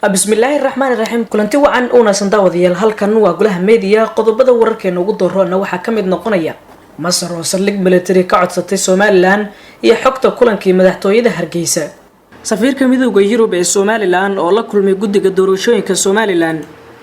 bismillaahi raxmaani raxiim kulanti wacan uunaysan daawadayaal halkan waa golaha meediya qodobada wararkeena ugu dooroona waxaa ka mid noqonaya masar oo saldhig militari ka codsatay somalilan iyo xogta kulankii madaxtooyada hargeysa safiirka midowda yurub ee somalilan oo la kulmay guddiga doorashooyinka somalilan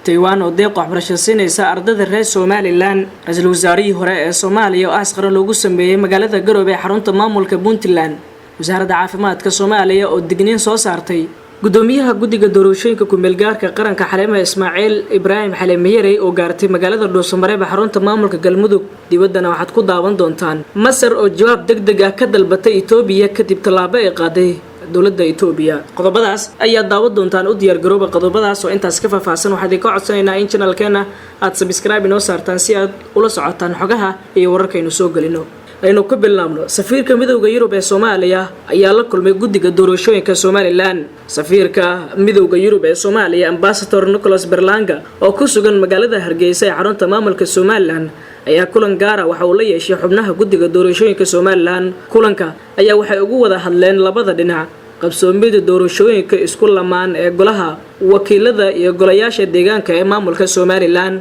taiwan oo deeq waxbarasho siinaysa ardayda reer somalilan ra-iisul wasaarihii hore ee soomaaliya oo asqara loogu sameeyey magaalada garoobe ee xarunta maamulka puntland wasaaradda caafimaadka soomaaliya oo digniin soo saartay gudoomiyaha guddiga doorashooyinka ku-meelgaarka qaranka xaleema ismaaciil ibraahim xaleemiyarey oo gaartay magaalada dhuusamareeb xarunta maamulka galmudug dibaddana waxaad ku daawan doontaan masar oo jawaab degdeg ah ka dalbatay itoobiya kadib tallaabo ay qaaday dowladda itoobiya qodobadaas ayaa daawan doontaan u diyaargarooba qodobadaas oo intaas ka faahfaahsan waxaad ka codsanaynaa in channelkeena aad subscribe inoo saartaan si aad ula socotaan xogaha iyo wararkaynu soo gelino aynu ku bilaabno safiirka midowda yurub ee soomaaliya ayaa la kulmay guddiga doorashooyinka somalilan safiirka midowda yurub ee soomaaliya ambasador nicholas berlanga oo ku sugan magaalada hargeysa ee xarunta maamulka somalilan ayaa kulan gaara waxa uu la yeeshay xubnaha guddiga doorashooyinka somalilan kulanka ayaa waxay ugu wada hadleen labada dhinac qabsoomida doorashooyinka isku lamaan ee golaha wakiilada iyo golayaasha deegaanka ee maamulka somalilan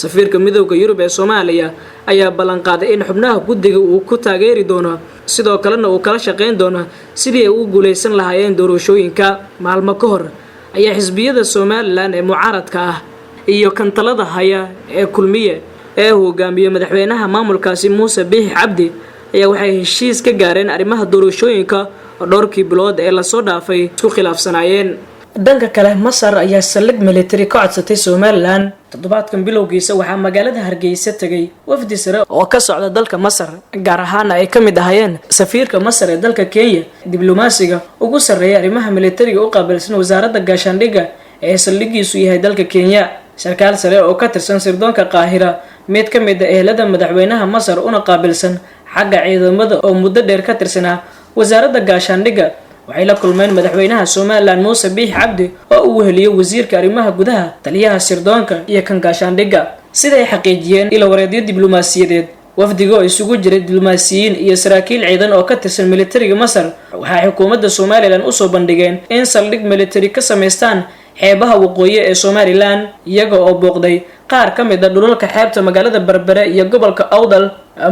safiirka midowda yurub ee soomaaliya ayaa ballanqaaday in xubnaha guddiga uu ku taageeri doono sidoo kalena uu kala shaqayn doono sidii ay u guulaysan lahaayeen doorashooyinka maalmo ka hor ayaa xisbiyada somalilan ee mucaaradka ah iyo kantalada haya ee kulmiye ee hogaamiye madaxweynaha maamulkaasi muuse biixi cabdi ayaa waxay heshiis ka gaareen arrimaha doorashooyinka oo dhowrkii bilood ee lasoo dhaafay isku khilaafsanaayeen dhanka kale masar ayaa saldhig militari ka codsatay somalilan toddobaadkan bilowgiisa waxaa magaalada hargeysa tegay wafdi sare oo ka socda dalka masar gaar ahaana ay ka mid ahayeen safiirka masar ee dalka kenya diblomaasiga ugu sarreeya arrimaha militariga u qaabilsan wasaaradda gaashaandhigga ee saldhigiisu yahay dalka kenya sarkaal sare oo ka tirsan sirdoonka qaahira mid ka mid a ehelada madaxweynaha masar una qaabilsan xagga ciidamada oo muddo dheer ka tirsanaa wasaaradda gaashaandhigga waxay la kulmeen madaxweynaha somalilan muuse biixi cabdi oo uu weheliyo wasiirka arrimaha gudaha taliyaha sirdoonka iyo kan gaashaandhigga siday xaqiijiyeen ilo wareedyo diblomaasiyadeed wafdiga oo isugu jiray diblomaasiyiin iyo saraakiil ciidan oo ka tirsan militariga masar waxay xukuumadda somalilan usoo bandhigeen in saldhig militari ka samaystaan xeebaha waqooyi ee somalilan iyaga oo booqday qaar ka mid a dhulalka xeebta magaalada berbere iyo gobolka awdal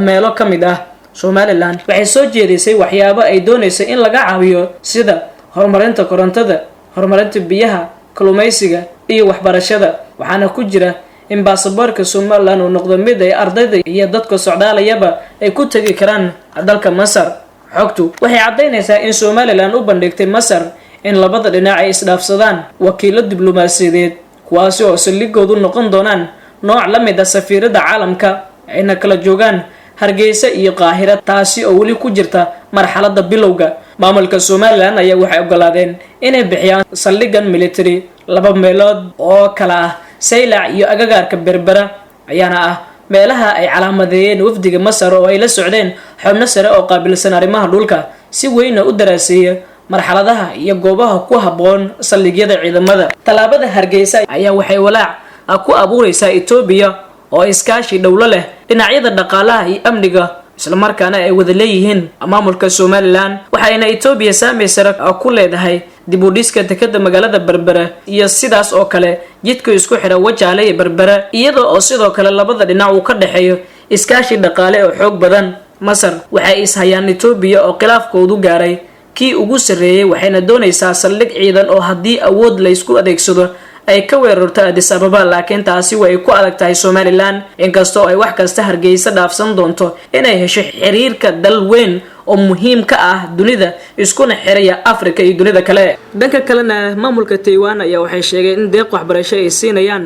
meelo ka mid ah somalilan waxay soo jeedisay waxyaabo ay doonaysay in laga caawiyo sida horumarinta korontada horumarinta biyaha kalluumaysiga iyo waxbarashada waxaana ku jira in baasaboorka somalilan uu noqdo mid ay ardayda iyo dadka socdaalayaba ay ku tegi karaan dalka masar xogtu waxay caddaynaysaa in somalilan u bandhigtay masar in labada dhinac ay isdhaafsadaan wakiilo diblomaasiyadeed kuwaasi oo saldhigoodu noqon doonaan nooc la mid a safiirada caalamka ayna kala joogaan hargeysa iyo qaahira taasi oo weli ku jirta marxaladda bilowga maamulka somalilan ayaa waxay ogolaadeen inay bixiyaan saldhigan military laba meelood oo kala ah saylac iyo agagaarka berbera ayaana ah meelaha ay calaamadeeyeen wafdiga masar oo ay la socdeen xubno sare oo qaabilsan arrimaha dhulka si weyna u daraaseeya marxaladaha iyo goobaha ku habboon saldhigyada ciidamada tallaabada hargeysa ayaa waxay walaac ku abuuraysaa itoobiya oo iskaashi dhowlo leh dhinacyada dhaqaalaha iyo amniga islamarkaana ay wada leeyihiin maamulka somalilan waxayna itoobiya saamey sare ku leedahay dib u dhiska dekada magaalada berbere iyo sidaas oo kale jidka isku xidha wajaale iyo berbere iyada oo sidoo kale labada dhinac uu ka dhexeeyo iskaashi dhaqaale oo xoog badan masar waxay ishayaan itoobiya oo khilaafkoodu gaaray kii ugu sarreeyay waxayna doonaysaa saldhig ciidan oo haddii awood laysku adeegsado ay ka weerarto addis ababa laakiin taasi way ku adag tahay somalilan inkastoo ay wax kasta hargeysa dhaafsan doonto inay hesho xiriirka dal weyn oo muhiim ka ah dunida iskuna xiraya afrika iyo dunida kale dhanka kalena maamulka taiwan ayaa waxay sheegeen in deeq waxbarasho ay siinayaan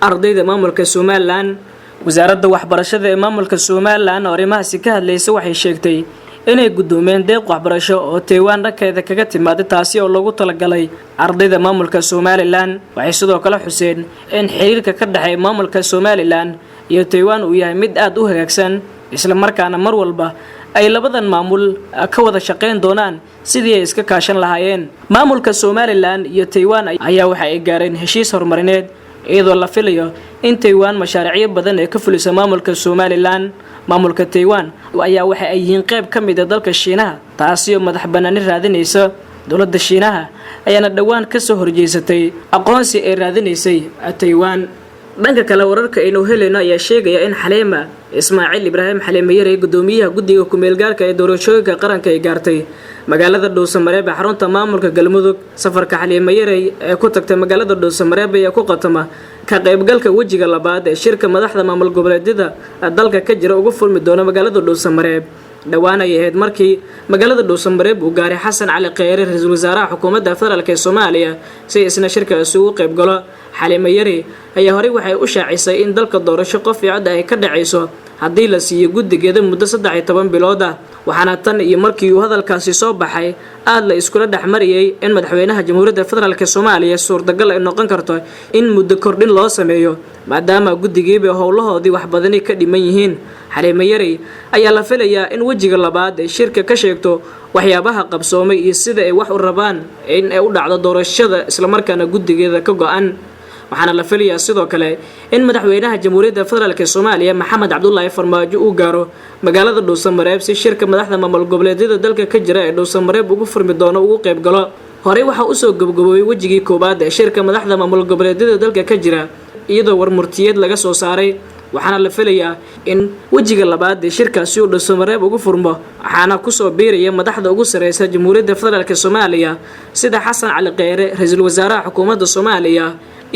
ardayda maamulka somalilan wasaaradda waxbarashada ee maamulka somalilan oo arrimahaasi ka hadlaysa waxay sheegtay inay gudoomeen deeq waxbarasho oo taiwan dhankeeda kaga timaada taasi oo lagu talagalay ardayda maamulka somalilan waxay sidoo kale xuseen in xiriirka ka dhexeeya maamulka somalilan iyo taiwan uu yahay mid aad u hagaagsan isla markaana mar walba ay labadan maamul ka wada shaqayn doonaan sidii ay iska kaashan lahaayeen maamulka somalilan iyo taiwan ayaa waxa ay gaareen heshiis horumarineed iyadoo la filayo in taiwan mashaariicyo badan ee ka fulisa maamulka somalilan maamulka taiwan ayaa waxa ay yihiin qayb ka mid ah dalka shiinaha taasi oo madax banaani raadinaysa dowladda Shiinaha ayaana dhawaan ka soo horjeesatay aqoonsi ay raadinaysay Taiwan. dhanka kale wararka aynu helayno ayaa sheegaya in Xaleema Ismaaciil Ibraahim Xaleema Yare gudoomiyaha guddiga ku-meelgaarka ee doorashooyinka qaranka ay gaartay magaalada Dhuusamareeb ee xarunta maamulka Galmudug. safarka Xaleema Yare ee ku tagtay magaalada Dhuusamareeb ayaa ku qatama ka qaybgalka wajiga labaad ee shirka madaxda maamul goboleedyada dalka ka jira ugu furmi doona magaalada Dhuusamareeb. dhawaan ay ahayd markii magaalada Dhuusamareeb uu gaaray Xasan Cali Kheyre ra'iisul wasaaraha xukuumadda federaalka ee Soomaaliya si isna shirkaasi ugu qayb galo. Xaleema Yare ayaa hore waxay u shaacisay in dalka doorasho qof iyo cod ay ka dhacayso haddii la siiyo guddigeeda muddo 13 bilood ah, waxaana tan iyo markii uu hadalkaasi soo baxay aad la iskula dhaxmariyay in madaxweynaha jamhuuriyadda federaalka Soomaaliya suurtagal ay noqon karto in muddo kordhin loo sameeyo maadaama guddigeeba howlahoodii wax badani ka dhiman yihiin. Xaleema Yare ayaa la filayaa in wajiga labaad ee shirka ka sheegto waxyaabaha qabsoomay iyo sida ay wax u rabaan in ay u dhacdo doorashada isla markaana guddigeeda ka go'an. waxaana la filayaa sidoo kale in madaxweynaha jamhuuriyadda federaalka Soomaaliya Maxamed Cabdullaahi Farmaajo uu gaaro magaalada Dhuusamareeb si shirka madaxda maamul goboleedyada dalka ka jira ee Dhuusamareeb ugu furmi doono ugu qayb galo. hore waxa uu soo gabagaboobay wajigii koobaad ee shirka madaxda maamul goboleedyada dalka ka jira iyadoo warmurtiyeed laga soo saaray, waxaana la filayaa in wajiga labaad ee shirkaasi uu Dhuusamareeb ugu furmo, waxaana ku soo biiraya madaxda ugu sareysa jamhuuriyadda federaalka Soomaaliya sida Xasan Cali Kheyre ra'iisul wasaaraha xukuumadda Soomaaliya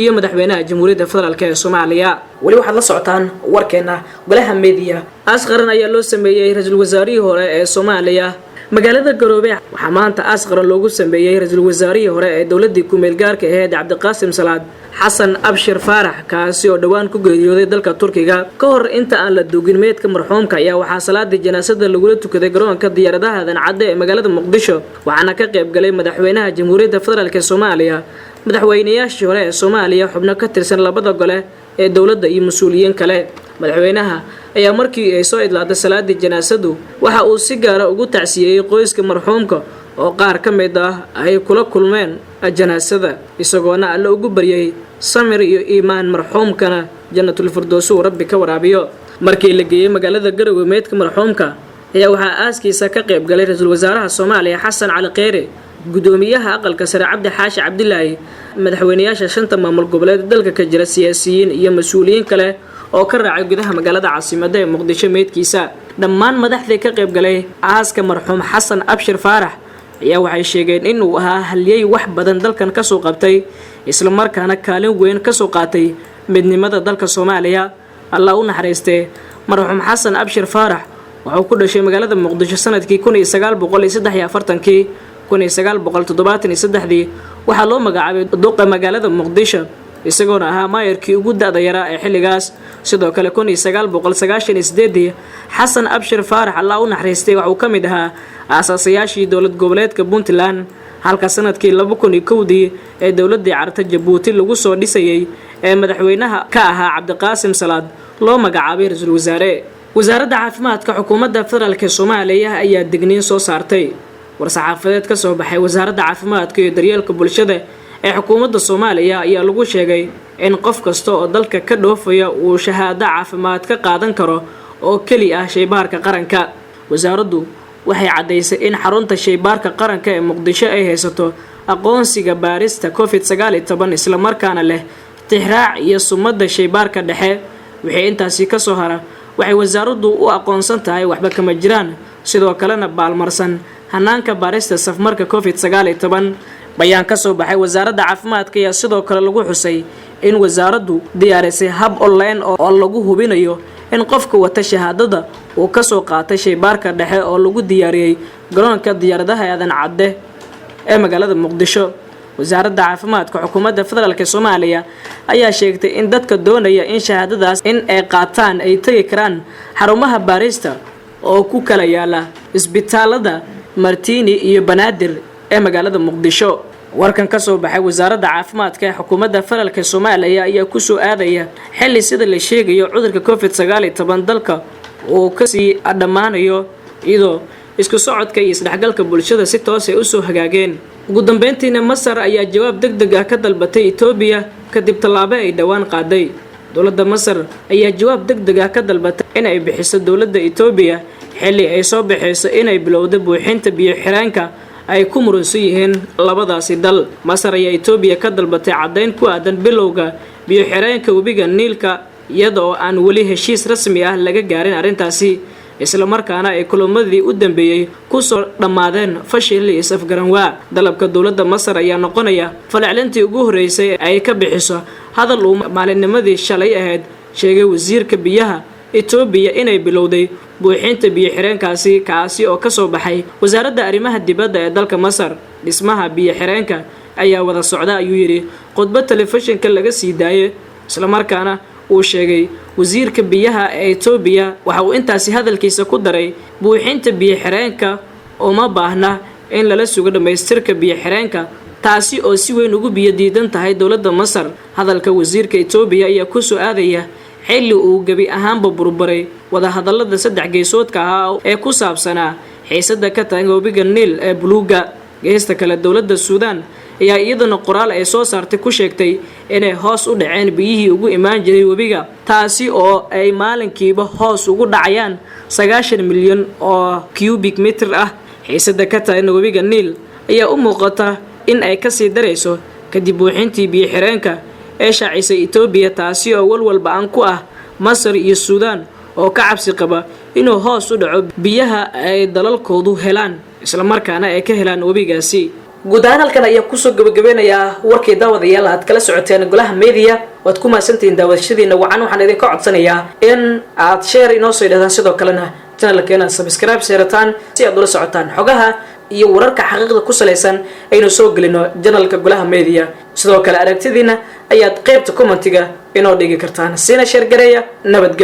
iyo madaxweynaha jamhuuriyadda federaalka ee Soomaaliya. wali waxaad la socotaan warkeena golaha media. asqaran ayaa loo sameeyay ra'iisul wasaarihii hore ee Soomaaliya magaalada Garowe. waxaa maanta asqaran loogu sameeyay ra'iisul wasaarihii hore ee dowladda ku-meelgaarka ahayd Cabdiqaasim Salaad Xasan Abshir Faarax, kaasi oo dhawaan ku geeriyooday dalka Turkiga. ka hor inta aan la duugin meedka marxuumka ayaa waxaa salaadii janaasada lagula tukaday garoonka diyaaradaha Aadan Cadde ee magaalada Muqdisho, waxaana ka qayb galay madaxweynaha jamhuuriyadda federaalka ee Soomaaliya, madaxweynayaashii hore ee Soomaaliya, xubno ka tirsan labada gole ee dowladda iyo mas'uuliyiin kale. madaxweynaha ayaa markii ay soo idlaatay salaadii janaasadu waxa uu si gaar ah ugu tacsiyay qoyska marxuumka oo qaar ka mid ah ay kula kulmeen janaasada, isagoona alla ugu baryay samir iyo iimaan marxuumkana jannatul firdaws uu rabbi ka waraabiyo. markii la geeyay magaalada Garowe meedka marxuumka ayaa waxaa aaskiisa ka qayb galay ra'iisul wasaaraha Soomaaliya Xasan Cali Kheyre, gudoomiyaha aqalka sare Cabdi Xaashi Cabdilaahi, madaxweynayaasha shanta maamul goboleed dalka ka jira, siyaasiyiin iyo mas'uuliyiin kale oo ka raacay gudaha magaalada caasimadda ee Muqdisho meedkiisa. dhammaan madaxdii ka qayb galay aaska marxuum Xasan Abshir Faarax ayaa waxay sheegeen in uu ahaa halyay wax badan dalkan ka soo qabtay isla markaana kaalin weyn ka soo qaatay midnimada dalka Soomaaliya. Allah u naxariistay marxuum Xasan Abshir Faarax wuxuu ku dhashay magaalada Muqdisho sanadkii 1943 1973 waxaa loo magacaabay duqa magaalada Muqdisho isagoona ahaa maayarkii ugu da'da yaraa ee xilligaas. sidoo kale 1998 Xasan Abshir Faarax Allah u naxariistay wuxuu ka mid ahaa aasaasiyaashii dowlad goboleedka Puntland, halka sanadkii 2001 ee dowladda Carta Jabuuti lagu soo dhisayay ee madaxweynaha ka ahaa Cabdiqaasim Salaad loo magacaabay ra'iisul wasaare. wasaaradda caafimaadka xukuumadda federaalka Soomaaliya ayaa digniin soo saartay war-saxaafadeed ka soo baxay wasaaradda caafimaadka iyo daryeelka bulshada ee xukuumadda Soomaaliya ayaa lagu sheegay in qof kasta oo dalka ka dhoofaya uu shahaado caafimaad ka qaadan karo oo kali ah shaybaarka qaranka. wasaaraddu waxay cadeysay in xarunta shaybaarka qaranka ee Muqdisho ay haysato aqoonsiga baarista COVID-19 isla markaana leh tixraac iyo sumadda shaybaarka dhexe. wixii intaasi ka soo hara waxay wasaaraddu u aqoonsan tahay waxba kama jiraan, sidoo kalena baalmarsan hanaanka baarista safmarka COVID-19. bayaan ka soo baxay wasaaradda caafimaadka ayaa sidoo kale lagu xusay in wasaaraddu diyaarisay hab online oo lagu hubinayo in qofka wata shahaadada uu ka soo qaatay shaybaarka dhexe oo lagu diyaariyay garoonka diyaaradaha Aadan Cadde ee magaalada Muqdisho. wasaaradda caafimaadka xukuumadda federaalka Soomaaliya ayaa sheegtay in dadka doonaya in shahaadadaas in ay qaataan ay tagi karaan xarumaha baarista oo ku kala yaala isbitaalada Martini iyo Banaadir ee magaalada Muqdisho. warkan ka soo baxay wasaaradda caafimaadka ee xukuumadda federaalka Soomaaliya ayaa ku soo aadaya xilli sida la sheegayo cudurka COVID-19 dalka oo ka sii dhamaanayo iyadoo isku socodka iyo isdhexgalka bulshada si toos ah u soo hagaageen. ugu dambeyntiina Masar ayaa jawaab degdeg ah ka dalbatay Itoobiya kadib tallaabo ay dhawaan qaaday. dowladda Masar ayaa jawaab degdeg ah ka dalbatay in ay bixiso dowladda Itoobiya xilli ay soo bixiyso in ay bilowdo buuxinta biyo xiraanka ay ku muransan yihiin labadaasi dal. Masar ayaa Itoobiya ka dalbatay caddayn ku aadan bilowga biyo xireenka webiga Niilka iyadoo aan weli heshiis rasmi ah laga gaarin arrintaasi, isla markaana ay kulamadii u dambeeyay ku soo dhamaadeen fashil iyo isafgaranwaa. Dalabka dowladda Masar ayaa noqonaya falcelintii ugu horeysay ay ka bixiso hadal uu maalinnimadii shalay ahayd sheegay wasiirka biyaha Itoobiya inay bilowday buuxinta biyo xireenkaasi kaasi oo ka soo baxay wasaaradda arrimaha dibadda ee dalka Masar. Dhismaha biyo xireenka ayaa wada socda ayuu yiri khudbad telefishinka laga sii daayay, isla markaana uu sheegay wasiirka biyaha ee Itoobiya waxa uu intaasi hadalkiisa ku daray buuxinta biyo xireenka uma baahna in lala sugo dhamaystirka biyo xireenka, taasi oo si weyn ugu biyo diidan tahay dowladda Masar. Hadalka wasiirka Itoobiya ayaa ku soo aadaya xilli uu gabi ahaanba burburay wada hadallada saddex geesoodka ah ee ku saabsanaa xiisada ka taagan webiga Niil ee buluuga. Geesta kale dowladda Suudaan ayaa iyaduna qoraal ay soo saartay ku sheegtay inay hoos u dhaceen biyihii ugu imaan jiray webiga, taasi oo ay maalinkiiba hoos ugu dhacayaan 90 milyan oo cubic meter ah. Xiisada ka taagan webiga Niil ayaa u muuqata in ay ka sii dareyso kadib buuxintii biyo xireenka ee shaacisay Itoobiya, taasi oo walwalba aan ku ah Masar iyo Suudaan oo ka cabsi qaba inuu hoos u dhaco biyaha ay dalalkoodu helaan, isla markaana ay ka helaan webigaasi. guud ahaan halkan ayaa kusoo gabagabeynayaa warkii daawadayaal aad kala socoteen golaha media. waad ku mahadsantihiin daawashadiina wacan. waxaan idinka codsanayaa in aad share inoo soo yidhahdaan, sidoo kalena channelkeena subscribe seerataan si aad ula socotaan xogaha iyo wararka xaqiiqda ku saleysan aynu soo gelino channelka golaha media. sidoo kale aragtidiina ayaad qaybta commentiga inoo dhigi kartaan. siina share gareeya. nabadgelyo.